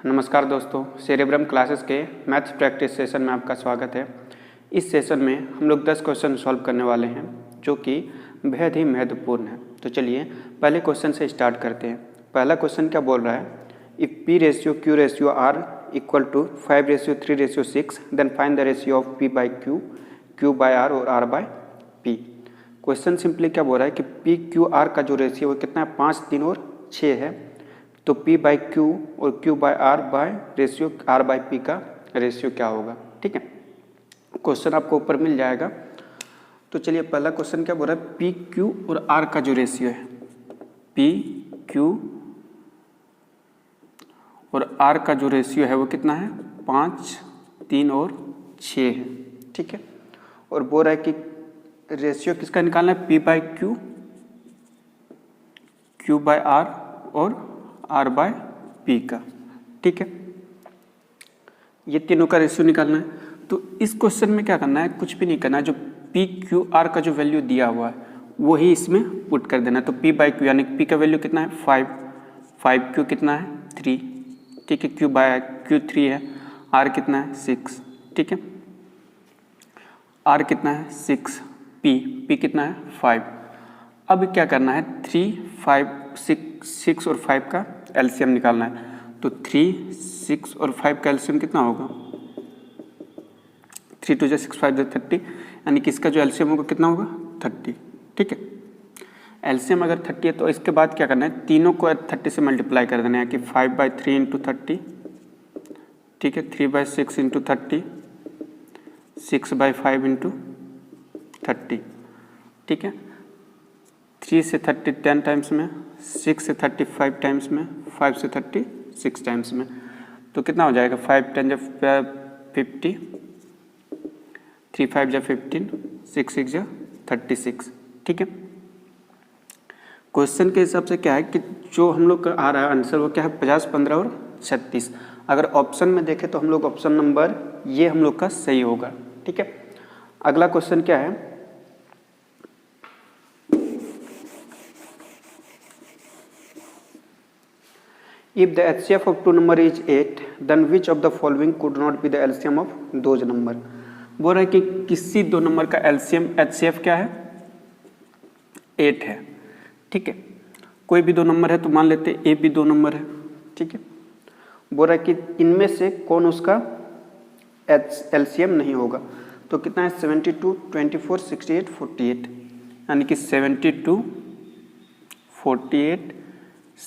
नमस्कार दोस्तों, cerebrum classes के मैथ्स प्रैक्टिस सेशन में आपका स्वागत है। इस सेशन में हम लोग 10 क्वेश्चन सॉल्व करने वाले हैं जो कि बेहद ही महत्वपूर्ण है। तो चलिए पहले क्वेश्चन से स्टार्ट करते हैं। पहला क्वेश्चन क्या बोल रहा है, if P ratio Q ratio R equal to 5:3:6 then find the ratio of P by Q, Q by R और R by P. Question simply क्या बोल रहा है कि पी क्यू आर का जो रेशियो वो कितना है, 5, 3 और 6 है। तो P बाई क्यू और Q by R by ratio R by P का रेशियो क्या होगा। ठीक है, क्वेश्चन आपको ऊपर मिल जाएगा। तो चलिए पहला क्वेश्चन क्या बोल रहा है, P Q और R का जो रेशियो है, P Q और R का जो रेशियो है वो कितना है, 5, 3 और 6 है। ठीक है, और बोल रहा है कि रेशियो किसका निकालना है, P by Q, Q by R और आर बाय पी का। ठीक है, ये तीनों का रेशियो निकालना है। तो इस क्वेश्चन में क्या करना है, कुछ भी नहीं करना है, जो पी क्यू आर का जो वैल्यू दिया हुआ है वही इसमें पुट कर देना है। तो पी बाई क्यू यानी पी का वैल्यू कितना है, 5, क्यू कितना है, 3। ठीक है, क्यू बाय क्यू 3 है, आर कितना है, 6। ठीक है, आर कितना है, 6, पी कितना है, 5। अब क्या करना है, 3, 5, 6 और 5 का एलसीएम निकालना है। तो 3, 6 और 5 का एलसीएम कितना होगा, 3 2 6 5 30, यानी कि इसका जो एलसीएम होगा कितना होगा, 30। ठीक है, एलसीएम अगर 30 है तो इसके बाद क्या करना है, तीनों को 30 से मल्टीप्लाई कर देना है कि 5/3 इंटू 30। ठीक है, 3/6 इंटू 30, 6/5 इंटू 30। ठीक है, 3 से 30 10 टाइम्स में, 6 से 35 टाइम्स में, 5 से 36 टाइम्स में। तो कितना हो जाएगा, 5 10 जब 50, 3 5 जब 15, 6 6 जब 36। ठीक है, क्वेश्चन के हिसाब से क्या है कि जो हम लोग का आ रहा है आंसर वो क्या है, 50, 15 और 36। अगर ऑप्शन में देखें तो हम लोग ऑप्शन नंबर ये हम लोग का सही होगा। ठीक है, अगला क्वेश्चन क्या है, if the HCF of two number is 8 then which of the following could not be the LCM of those number। बोल रहा है कि किसी दो नंबर का LCM HCF क्या है, 8 है। ठीक है, कोई भी दो नंबर है तो मान लेते A भी दो नंबर है। ठीक है, बोल रहा है कि इनमें से कौन उसका LCM नहीं होगा। तो कितना है, 72, 24, 68, 48, यानी कि 72, 48,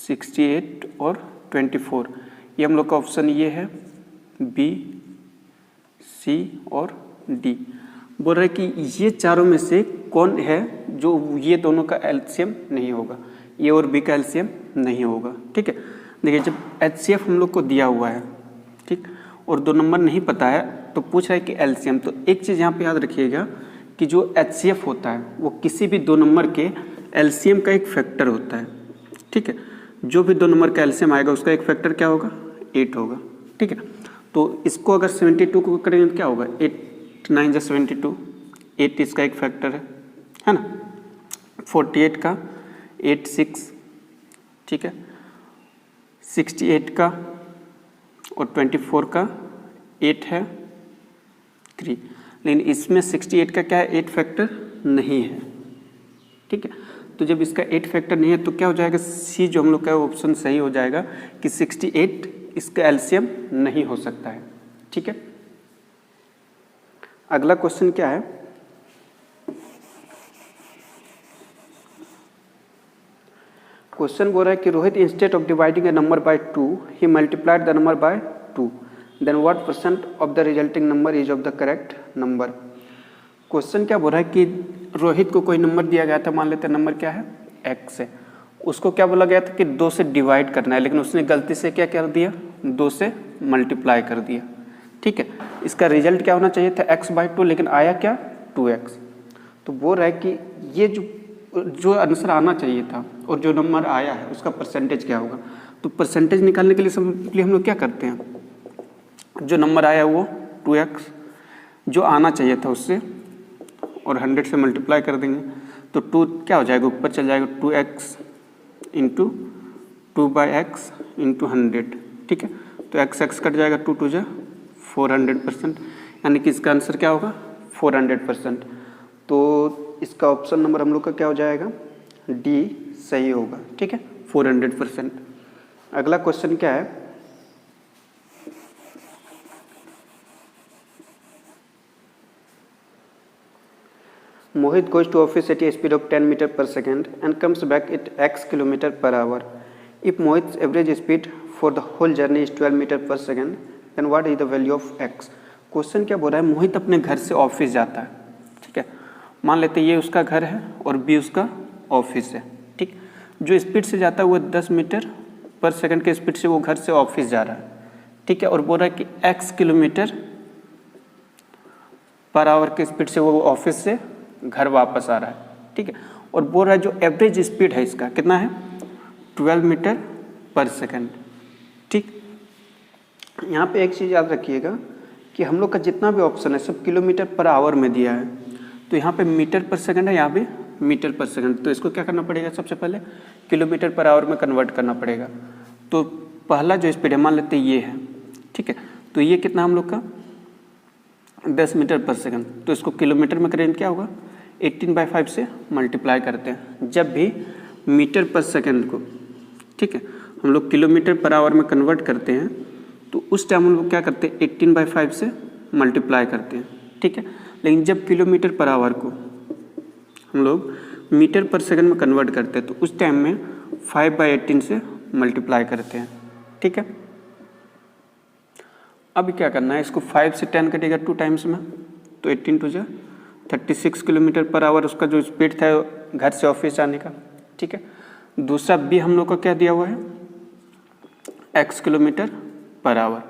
68 और 24। ये हम लोग का ऑप्शन ये है, बी, सी और डी। बोल रहे हैं कि ये चारों में से कौन है जो ये दोनों का एलसीएम नहीं होगा, ए और बी का एलसीएम नहीं होगा। ठीक है, देखिए जब एचसीएफ हम लोग को दिया हुआ है, ठीक, और दो नंबर नहीं पता है तो पूछ रहा है कि एलसीएम। तो एक चीज़ यहाँ पे याद रखिएगा कि जो एचसीएफ होता है वो किसी भी दो नंबर के एलसीएम का एक फैक्टर होता है। ठीक है, जो भी दो नंबर का एलसीएम आएगा उसका एक फैक्टर क्या होगा, 8 होगा। ठीक है, तो इसको अगर 72 को करेंगे तो क्या होगा, 8 9 जा 72, 8 इसका एक फैक्टर है ना, 48 का 8 6, ठीक है, 68 का और 24 का 8 है 3, लेकिन इसमें 68 का क्या है, 8 फैक्टर नहीं है। ठीक है, तो जब इसका 8 फैक्टर नहीं है तो क्या हो जाएगा, सी जो हम लोग का ऑप्शन सही हो जाएगा कि 68 इसका एलसीएम नहीं हो सकता है। ठीक है, अगला क्वेश्चन क्या है, क्वेश्चन बोल रहा है कि Rohit instead of dividing a number by 2 ही multiplied the number by 2, then what percent of the resulting number is of the correct number. Question क्या बोल रहा है कि रोहित को कोई नंबर दिया गया था, मान लेते हैं नंबर क्या है, x है, उसको क्या बोला गया था कि 2 से डिवाइड करना है, लेकिन उसने गलती से क्या कर दिया, 2 से मल्टीप्लाई कर दिया। ठीक है, इसका रिजल्ट क्या होना चाहिए था, x/2, लेकिन आया क्या, 2x। तो बोल रहा है कि ये जो आंसर आना चाहिए था और जो नंबर आया है उसका परसेंटेज क्या होगा। तो परसेंटेज निकालने के लिए सिंपली हम लोग क्या करते हैं, जो नंबर आया वो 2x, जो आना चाहिए था उससे और 100 से मल्टीप्लाई कर देंगे तो 2 क्या हो जाएगा, ऊपर चल जाएगा, 2x इंटू 2/x इंटू 100। ठीक है, तो तो एक्स एक्स कट जाएगा, 2 2 जा 400%, यानी कि इसका आंसर क्या होगा 400%। तो इसका ऑप्शन नंबर हम लोग का क्या हो जाएगा, डी सही होगा। ठीक है, 400%। अगला क्वेश्चन क्या है, Mohit goes to office at a speed of 10 meter per second and comes back at x kilometer per hour. If Mohit's average speed for the whole journey is 12 meter per second, then what is the value of x? Question क्या बोल रहा है, मोहित अपने घर से office जाता है। ठीक है, मान लेते हैं ये उसका घर है और बी उसका ऑफिस है। ठीक, जो स्पीड से जाता है वो 10 मीटर पर सेकंड के स्पीड से वो घर से ऑफिस जा रहा है। ठीक है, और बोल रहा है कि x किलोमीटर पर आवर के स्पीड से वो ऑफिस से घर वापस आ रहा है। ठीक है, और बोल रहा है जो एवरेज स्पीड है इसका कितना है, 12 मीटर पर सेकंड। ठीक, यहाँ पे एक चीज़ याद रखिएगा कि हम लोग का जितना भी ऑप्शन है सब किलोमीटर पर आवर में दिया है, तो यहाँ पे मीटर पर सेकंड है, यहाँ पे मीटर पर सेकंड, तो इसको क्या करना पड़ेगा, सबसे पहले किलोमीटर पर आवर में कन्वर्ट करना पड़ेगा। तो पहला जो स्पीड है मान लेते ये है। ठीक है, तो ये कितना हम लोग का 10 मीटर पर सेकंड, तो इसको किलोमीटर में करें क्या होगा, 18/5 से मल्टीप्लाई करते हैं। जब भी मीटर पर सेकंड को, ठीक है, हम लोग किलोमीटर पर आवर में कन्वर्ट करते हैं तो उस टाइम हम लोग क्या करते हैं, 18/5 से मल्टीप्लाई करते हैं। ठीक है, लेकिन जब किलोमीटर पर आवर को हम लोग मीटर पर सेकंड में कन्वर्ट करते हैं तो उस टाइम में 5/18 से मल्टीप्लाई करते हैं। ठीक है, अब क्या करना है, इसको 5 से 10 कटेगा 2 टाइम्स में, तो 18 2 जा 36 किलोमीटर पर आवर उसका जो स्पीड था घर से ऑफिस जाने का। ठीक है, दूसरा बी हम लोग का क्या दिया हुआ है, x किलोमीटर पर आवर,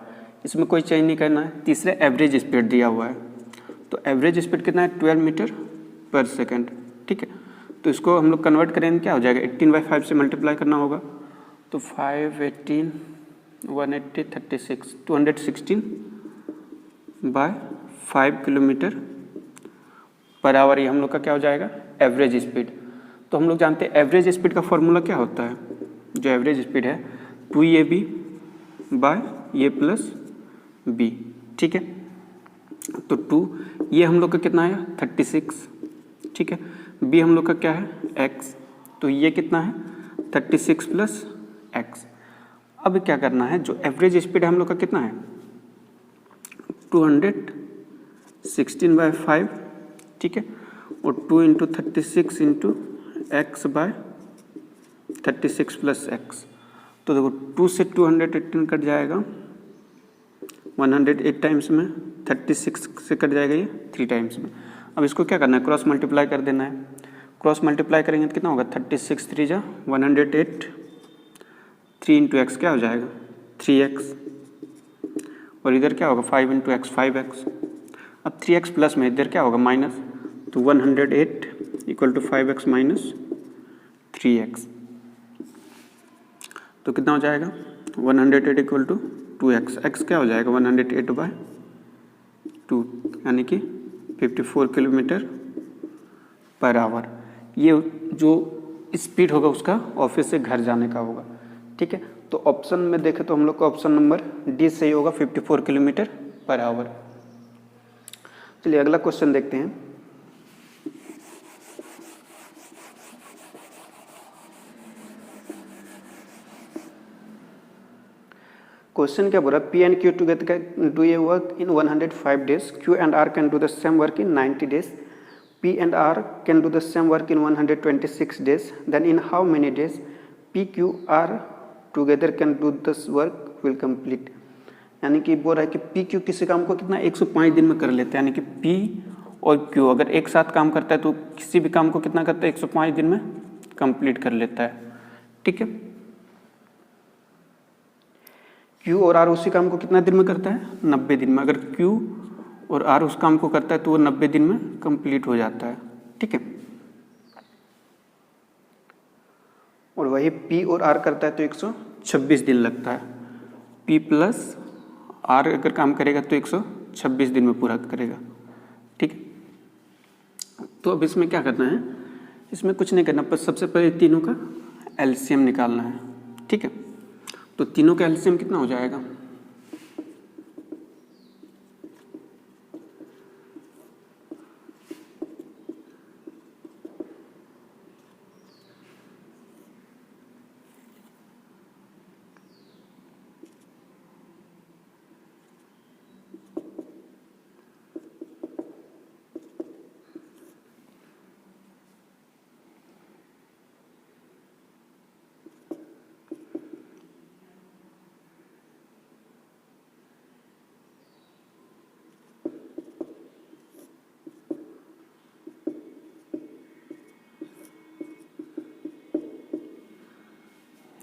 इसमें कोई चेंज नहीं करना है। तीसरा एवरेज स्पीड दिया हुआ है, तो एवरेज स्पीड कितना है 12 मीटर पर सेकंड। ठीक है, तो इसको हम लोग कन्वर्ट करेंगे क्या हो जाएगा, 18/5 से मल्टीप्लाई करना होगा, तो 5 18 180 36 216/5 किलोमीटर पर आवर, ये हम लोग का क्या हो जाएगा एवरेज स्पीड। तो हम लोग जानते हैं एवरेज स्पीड का फॉर्मूला क्या होता है, जो एवरेज स्पीड है 2ab/a+b। ठीक है, तो 2 ये हम लोग का कितना है 36। ठीक है, b हम लोग का क्या है x, तो ये कितना है 36 + x। अब क्या करना है, जो एवरेज स्पीड है हम लोग का कितना है 216/5। ठीक है, और 2 × 36 × x/36 + x, तो देखो 2 से 218 कट जाएगा 108 टाइम्स में, 36 से कट जाएगा ये 3 टाइम्स में। अब इसको क्या करना है, क्रॉस मल्टीप्लाई कर देना है। क्रॉस मल्टीप्लाई करेंगे तो कितना होगा 36 3 जा 108, 3 × x क्या हो जाएगा 3x, और इधर क्या होगा 5 × x 5x। अब 3x प्लस में इधर क्या होगा माइनस, तो 108 = 5x - 3x, तो कितना हो जाएगा 108 = 2x, x क्या हो जाएगा 108/2, यानी कि 54 किलोमीटर पर आवर। ये जो स्पीड होगा उसका ऑफिस से घर जाने का होगा। ठीक है, तो ऑप्शन में देखें तो हम लोग का ऑप्शन नंबर डी सही होगा 54 किलोमीटर पर आवर। चलिए अगला क्वेश्चन देखते हैं। क्वेश्चन क्या बोल रहा है, P and Q together can do a work in 105 days, Q and R can do the same work in 90 days, P and R can do the same work in 126 days, then in how many days P, Q, R together can do this work will complete। यानी कि बोल रहा है कि P, Q किसी काम को कितना 105 दिन में कर लेते हैं, यानी कि P और Q अगर एक साथ काम करता है तो किसी भी काम को कितना करता है 105 दिन में कंप्लीट कर लेता है। ठीक है, Q और R उसी काम को कितना दिन में करता है 90 दिन में। अगर Q और R उस काम को करता है तो वो 90 दिन में कंप्लीट हो जाता है। ठीक है, और वही P और R करता है तो 126 दिन लगता है। P + R अगर काम करेगा तो 126 दिन में पूरा करेगा। ठीक है, तो अब इसमें क्या करना है, इसमें कुछ नहीं करना, बस सबसे पहले तीनों का एलसीएम निकालना है। ठीक है, तो तीनों का एलसीएम कितना हो जाएगा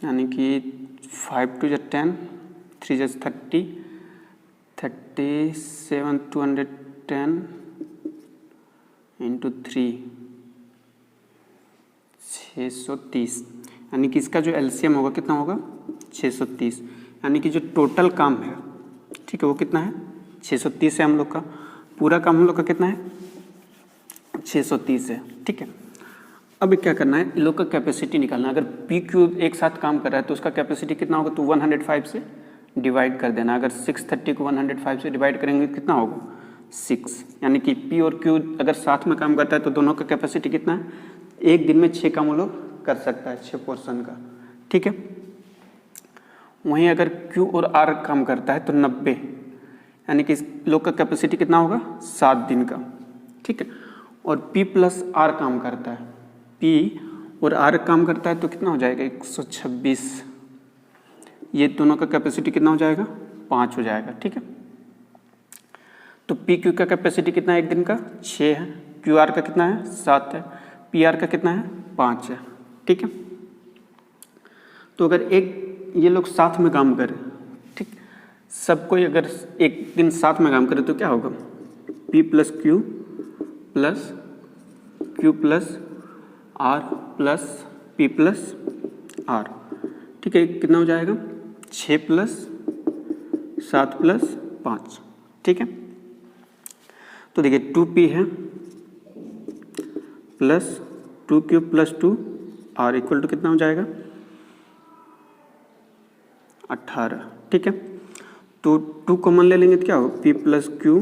यानी कि 5 2 10, 3 30, 37 210 इंटू 3 630, यानी कि इसका जो एलसीएम होगा कितना होगा 630, यानी कि जो टोटल काम है ठीक है वो कितना है 630 है। हम लोग का पूरा काम हम लोग का कितना है 630 है। ठीक है, अब क्या करना है, इन लोग का कैपेसिटी निकालना है। अगर पी क्यू एक साथ काम कर रहा है तो उसका कैपेसिटी कितना होगा, तो 105 से डिवाइड कर देना। अगर 630 को 105 से डिवाइड करेंगे कितना होगा 6, यानी कि पी और क्यू अगर साथ में काम करता है तो दोनों का कैपेसिटी कितना है, एक दिन में 6 काम वो लोग कर सकता है, 6 पोर्शन का। ठीक है, वहीं अगर क्यू और आर काम करता है तो 90, यानी कि इस लोग का कैपेसिटी कितना होगा 7 दिन का। ठीक है, और पी प्लस आर काम करता है, पी और आर काम करता है तो कितना हो जाएगा 126, ये दोनों का कैपेसिटी कितना हो जाएगा 5 हो जाएगा। ठीक है, तो पी क्यू का कैपेसिटी कितना है एक दिन का 6 है, क्यू आर का कितना है 7 है, पी आर का कितना है 5 है। ठीक है, तो अगर एक ये लोग साथ में काम करें, ठीक, सब कोई अगर एक दिन साथ में काम करे तो क्या होगा, P plus Q plus R plus P plus R. ठीक है, कितना हो जाएगा 6 प्लस 7 प्लस 5। ठीक है, तो देखिए 2p है plus 2q plus 2 R equal to कितना हो जाएगा 18। ठीक है, तो 2 कॉमन ले लेंगे तो क्या हो, p plus Q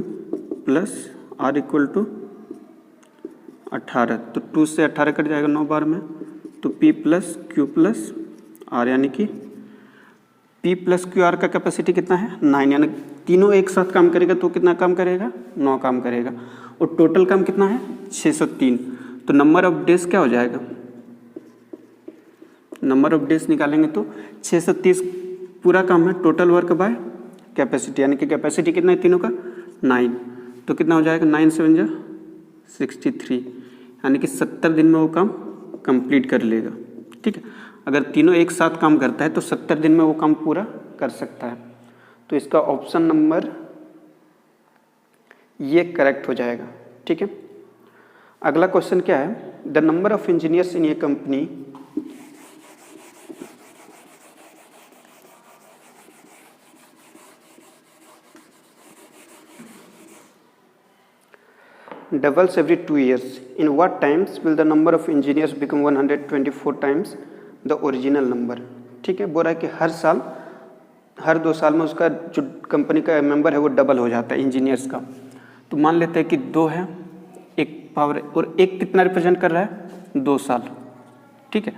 plus R equal to 18, तो 2 से 18 कट जाएगा 9 बार में, तो p plus Q plus R, यानी कि p प्लस क्यू आर का कैपेसिटी कितना है 9, यानी तीनों एक साथ काम करेगा तो कितना काम करेगा 9 काम करेगा, और टोटल काम कितना है 603। तो नंबर ऑफ डेज क्या हो जाएगा, नंबर ऑफ डेज निकालेंगे तो 630 पूरा काम है, टोटल वर्क बाय कैपेसिटी, यानी कि कैपेसिटी कितना है तीनों का 9, तो कितना हो जाएगा 9 7 जा 63, यानी कि 70 दिन में वो काम कंप्लीट कर लेगा। ठीक है, अगर तीनों एक साथ काम करता है तो 70 दिन में वो काम पूरा कर सकता है, तो इसका ऑप्शन नंबर ये करेक्ट हो जाएगा। ठीक है, अगला क्वेश्चन क्या है, the number of engineers in A company doubles every 2 years. In what times will the number of engineers become 124 times the original number? ठीक है, बोल रहा है कि हर साल, हर 2 साल में उसका जो कंपनी का मेंबर है वो डबल हो जाता है इंजीनियर्स का। तो मान लेते हैं कि 2 है, एक पावर, और एक कितना रिप्रेजेंट कर रहा है 2 साल। ठीक है,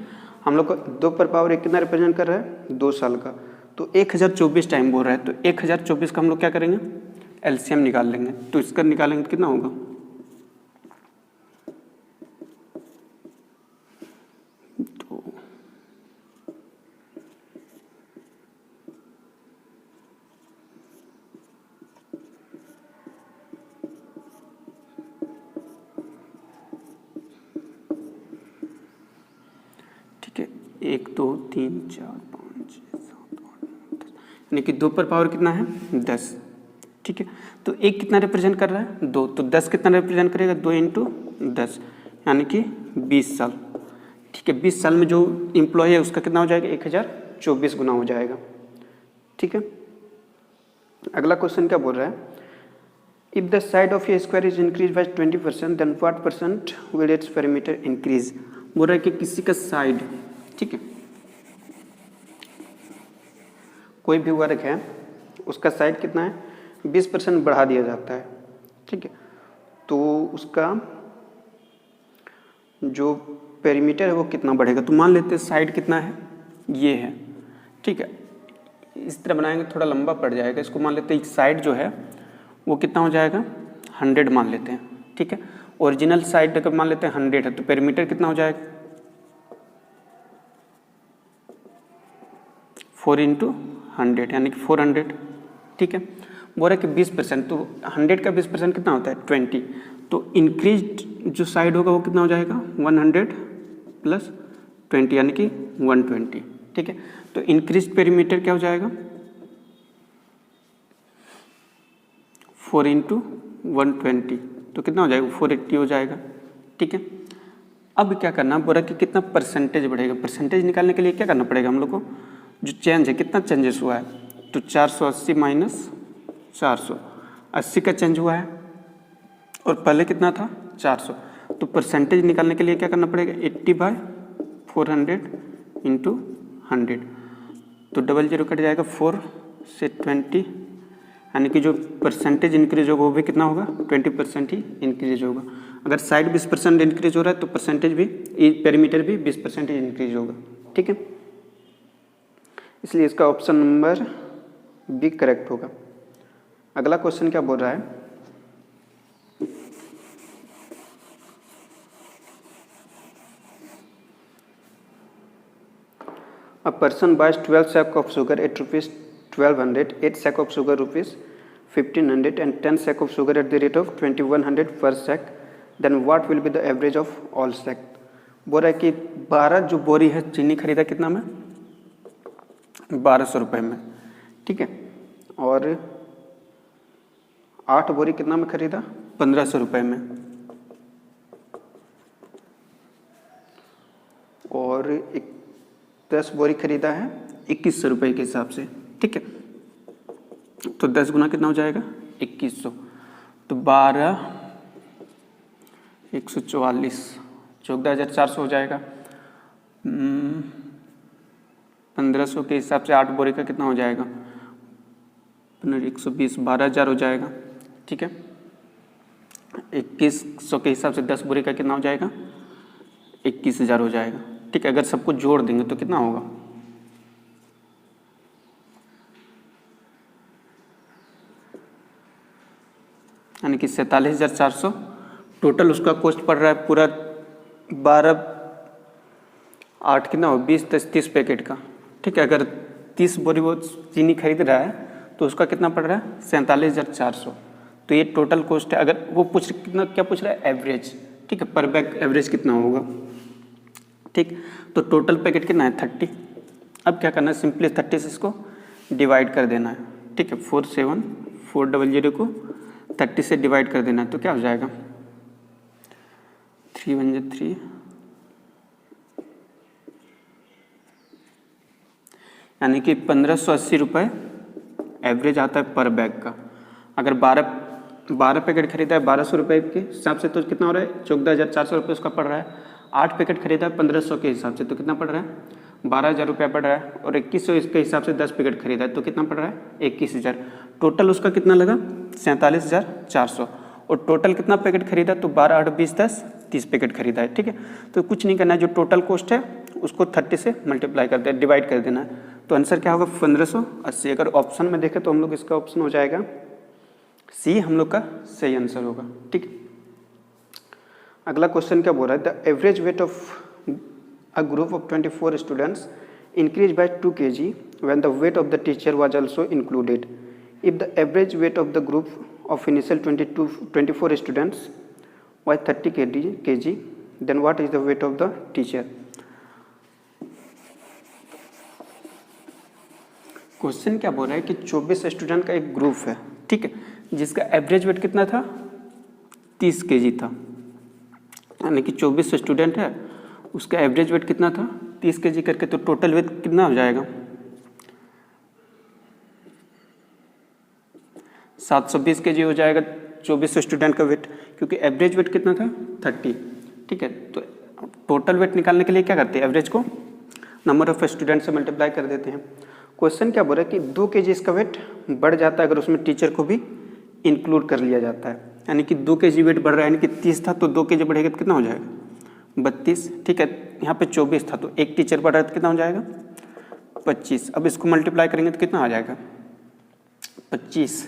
हम लोग को 2 पर पावर 1 कितना रिप्रेजेंट कर रहा है 2 साल का, तो 1024 टाइम बोल रहा है, तो 1024 का हम लोग क्या करेंगे एलसीएम निकाल लेंगे, तो इसका निकालेंगे तो कितना होगा, ठीक है 1 2 3 4 5 6 7 8 9 10, यानी कि 2 पर पावर कितना है 10। ठीक है, तो 1 कितना रिप्रेजेंट कर रहा है 2, तो 10 कितना रिप्रेजेंट करेगा 2 इंटू 10, यानी कि 20 साल। ठीक है, 20 साल में जो एम्प्लॉय है उसका कितना हो जाएगा 1024 गुना हो जाएगा। ठीक है, अगला क्वेश्चन क्या बोल रहा है, if the side of a square is increase by 20% then what percent will its perimeter increase. बोल रहा है कि किसी का साइड, ठीक है, कोई भी वर्ग है उसका साइड कितना है 20% बढ़ा दिया जाता है। ठीक है, तो उसका जो पेरीमीटर है वो कितना बढ़ेगा, तो मान लेते हैं साइड कितना है ये है। ठीक है, इस तरह बनाएंगे थोड़ा लंबा पड़ जाएगा, इसको मान लेते हैं साइड जो है वो कितना हो जाएगा 100 मान लेते हैं। ठीक है, ओरिजिनल साइड अगर मान लेते हैं 100 है तो पेरीमीटर कितना हो जाएगा 4 इंटू 100, यानी कि 400। ठीक है, बोल रहा है कि 20%, तो 100 का 20% कितना होता है 20, तो इंक्रीज जो साइड होगा वो कितना हो जाएगा 100 प्लस 20, यानी कि 120। ठीक है। तो इंक्रीज पेरीमीटर क्या हो जाएगा 4 × 120, तो कितना हो जाएगा 480 हो जाएगा, ठीक है। अब क्या करना, बोला कि कितना परसेंटेज बढ़ेगा। परसेंटेज निकालने के लिए क्या करना पड़ेगा हम लोग को, जो चेंज है कितना चेंजेस हुआ है, तो 480 माइनस 400, 80 का चेंज हुआ है और पहले कितना था 400। तो परसेंटेज निकालने के लिए क्या करना पड़ेगा 80/400 × 100, तो 00 कट जाएगा 4 से 20, यानी कि जो परसेंटेज इंक्रीज होगा वो भी कितना होगा 20% ही इंक्रीज होगा। अगर साइड 20% इंक्रीज हो रहा है तो परसेंटेज भी, पेरीमीटर भी 20% इंक्रीज होगा, ठीक है। इसलिए इसका ऑप्शन नंबर बी करेक्ट होगा। अगला क्वेश्चन क्या बोल रहा है, A person buys 12 sack of sugar at rupees 1200, 8 sack of sugar rupees 1500 and 10 sack of sugar at the rate of 2100 per sack. Then what will be the average of all sack? बोल रहा है कि 12 जो बोरी है चीनी खरीदा कितना में 1200 रुपये में, ठीक है, और 8 बोरी कितना में खरीदा 1500 रुपये में, और 10 बोरी खरीदा है 2100 रुपये के हिसाब से, ठीक है। तो 10 गुना कितना हो जाएगा 2100, तो 12 144 14,400 हो जाएगा। 1500 के हिसाब से 8 बोरी का कितना हो जाएगा 120 12,000 हो जाएगा, ठीक है। 2100 के हिसाब से 10 बोरी का कितना हो जाएगा 21,000 हो जाएगा, ठीक है। अगर सबको जोड़ देंगे तो कितना होगा, यानी कि 47,400 टोटल उसका कॉस्ट पड़ रहा है पूरा 12 8 कितना हो 20 30 पैकेट का, ठीक है। अगर 30 बोरी वो चीनी खरीद रहा है तो उसका कितना पड़ रहा है 47,400। तो ये टोटल कॉस्ट है। अगर वो कितना क्या पूछ रहा है एवरेज, ठीक है, पर बैग एवरेज कितना होगा, ठीक। तो टोटल पैकेट कितना है 30। अब क्या करना है सिंपली 30 से इसको डिवाइड कर देना है, ठीक है। 47400 को 30 से डिवाइड कर देना है, तो क्या हो जाएगा 3 × 1 3, यानी कि 1580 रुपये एवरेज आता है पर बैग का। अगर 12 पैकेट खरीदा है 1200 रुपये के हिसाब से तो कितना हो रहा है 14,400 रुपये उसका पड़ रहा है। 8 पैकेट खरीदा है 1500 के हिसाब से तो कितना पड़ रहा है 12,000 रुपया पड़ रहा है, और 2100 इसके हिसाब से 10 पैकेट खरीदा है तो कितना पड़ रहा है 21,000। टोटल उसका कितना लगा 47,400, और टोटल कितना पैकेट खरीदा तो 12 8 20 10 30 पैकेट खरीदा है, ठीक है। तो कुछ नहीं करना है, जो टोटल कॉस्ट है उसको 30 से मल्टीप्लाई कर देना, डिवाइड कर देना है, तो आंसर क्या होगा 1580। अगर ऑप्शन में देखें तो हम लोग इसका ऑप्शन हो जाएगा सी, हम लोग का सही आंसर होगा, ठीक। अगला क्वेश्चन क्या बोल रहा है, the average weight of a group of 24 students increase by 2 kg when the weight of the teacher was also included. If the average weight of the group of initial 24 students was 30 kg, then what is the weight of the teacher? Question क्या बोल रहा है कि 24 student का एक group है, ठीक है, जिसका एवरेज वेट कितना था 30 kg था, यानी कि 24 स्टूडेंट है उसका एवरेज वेट कितना था 30 kg करके, तो टोटल वेट कितना हो जाएगा 720 kg हो जाएगा 24 स्टूडेंट का वेट, क्योंकि एवरेज वेट कितना था 30, ठीक है। तो टोटल वेट निकालने के लिए क्या करते हैं एवरेज को नंबर ऑफ स्टूडेंट से मल्टीप्लाई कर देते हैं। क्वेश्चन क्या बोल रहा है कि 2 kg इसका वेट बढ़ जाता है अगर उसमें टीचर को भी इंक्लूड कर लिया जाता है, यानी कि 2 kg वेट बढ़ रहा है, यानी कि 30 था तो 2 kg बढ़ेगा तो कितना हो जाएगा 32, ठीक है। यहाँ पे 24 था तो एक टीचर बढ़ रहा है तो कितना हो जाएगा 25। अब इसको मल्टीप्लाई करेंगे तो कितना आ जाएगा 25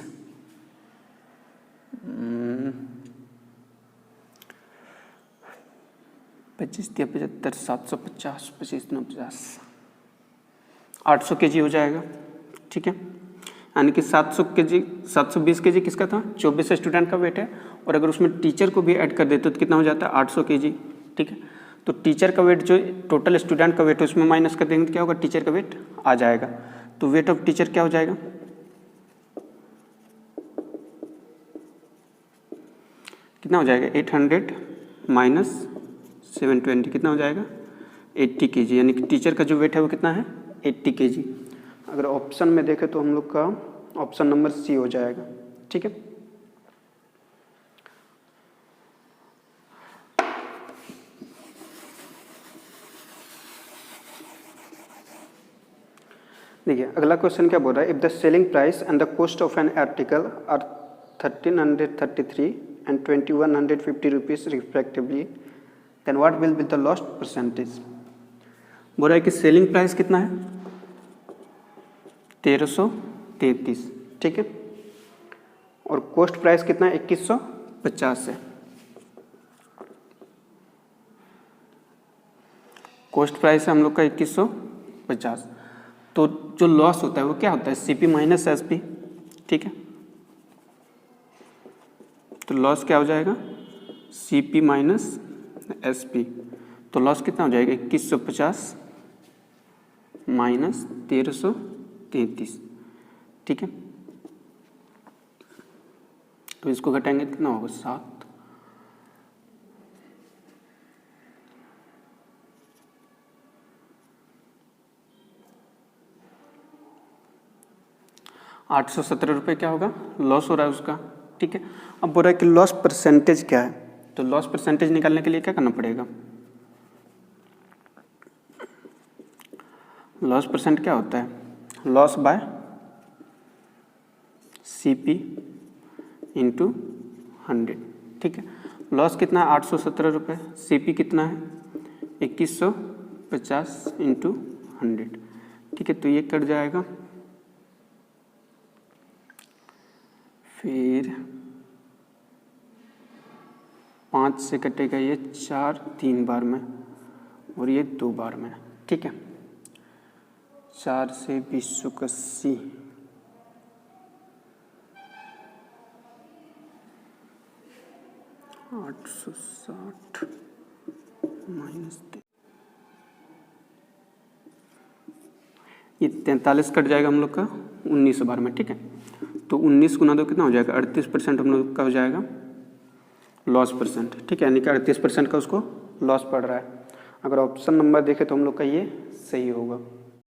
25 75 750 25 950 800 kg हो जाएगा, ठीक है। यानी कि 720 kg किसका था 24 स्टूडेंट का वेट है, और अगर उसमें टीचर को भी ऐड कर देते तो कितना हो जाता है 800 kg, ठीक है। तो टीचर का वेट जो टोटल स्टूडेंट का वेट है उसमें माइनस कर देंगे तो क्या होगा, टीचर का वेट आ जाएगा। तो वेट ऑफ टीचर क्या हो जाएगा, कितना हो जाएगा 800 माइनस 720 कितना हो जाएगा 80 kg, यानी कि टीचर का जो वेट है वो कितना है 80 kg। अगर ऑप्शन में देखें तो हम लोग का ऑप्शन नंबर सी हो जाएगा। ठीक है, देखिए अगला क्वेश्चन क्या बोल रहा है, if the selling price and the cost of an article are 1333 and 2150 rupees respectively, then what will be the lost percentage। बोल रहा है कि सेलिंग प्राइस कितना है 1333, ठीक है, और कॉस्ट प्राइस कितना है 2150 है। कॉस्ट प्राइस है हम लोग का 2150, तो जो लॉस होता है वो क्या होता है सीपी माइनस एसपी। ठीक है, तो लॉस क्या हो जाएगा सीपी माइनस एसपी, तो लॉस कितना हो जाएगा 2150 माइनस 1333। ठीक है, तो इसको घटाएंगे कितना होगा 7। ₹817 क्या होगा लॉस हो रहा है उसका। ठीक है, अब बोल रहा है कि लॉस परसेंटेज क्या है, तो लॉस परसेंटेज निकालने के लिए क्या करना पड़ेगा, लॉस परसेंट क्या होता है लॉस बाय सीपी इंटू 100। ठीक है, लॉस कितना है ₹817, सीपी कितना है 2150 इंटू 100। ठीक है, तो ये कट जाएगा, फिर 5 से कटेगा ये 4 3 बार में और ये 2 बार में। ठीक है, 4 से 2080 860 माइनस ये 43 कट जाएगा हम लोग का 19 बार में। ठीक है, तो 19 गुना 2 कितना हो जाएगा 38% हम लोग का हो जाएगा लॉस परसेंट। ठीक है, यानी कि 38% का उसको लॉस पड़ रहा है। अगर ऑप्शन नंबर देखें तो हम लोग का ये सही होगा।